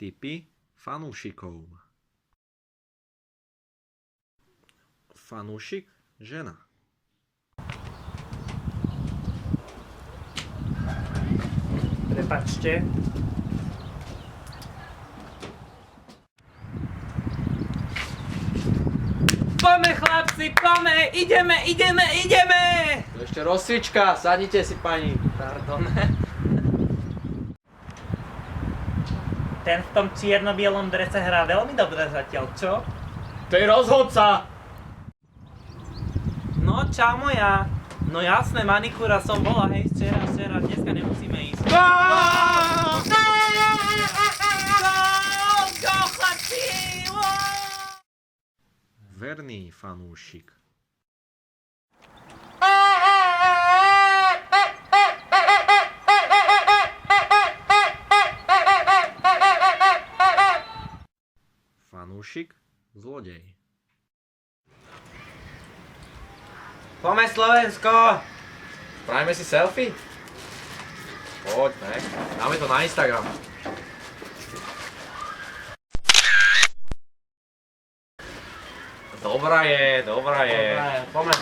Tipy fanúšikov. Fanúšik, žena. Prepáčte. Poďme chlapci, poďme, ideme! Ešte rozcvička, sadnite si pani. Pardon. Ten v tom čierno-bielom drese hrá veľmi dobre zatiaľ, čo? To je rozhodca! No, čau moja. No jasné, manikúra som bola, hej, včera, dneska nemusíme ísť. Go, chlapci! Verný fanúšik. Fanúšik, zlodej. Poďme Slovensko! Spravíme si selfie? Poďme, dáme to na Instagram. Dobrá je. Poďme.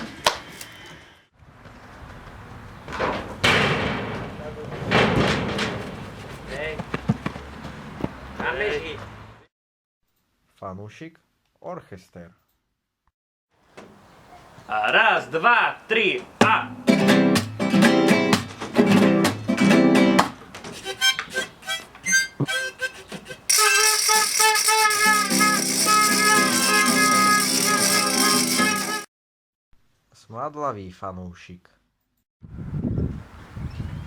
Hej. Na beží. Fanúšik, orchester. A raz, dva, tri, a... Smradlavý fanúšik.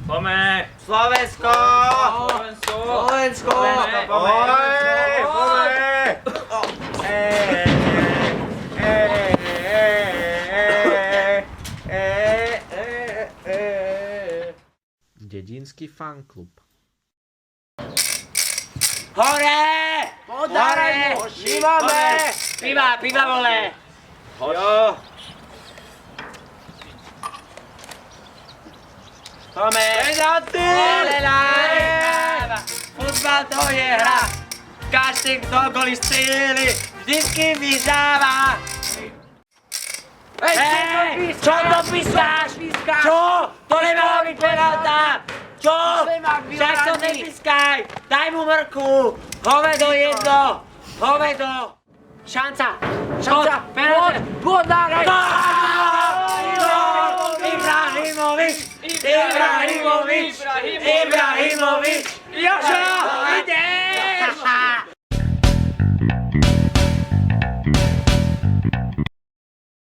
Poďme! Slovensko! Slovensko! Dedinský fanklub. Hore! Hore! My máme! Piva vole! Jo! Poďme! Penalty! Futbal to je hra! Každý, kto goly strieľi, vždycky vyhráva! Hej! Čo to pískaš? Čo? To nemala byť penalta! Čo? Však to nepískaj! Daj mu mrku! Hovedo jedno! Hovedo! Šanca! Penalta! Bodárek! Ibrahimovič! Jožo!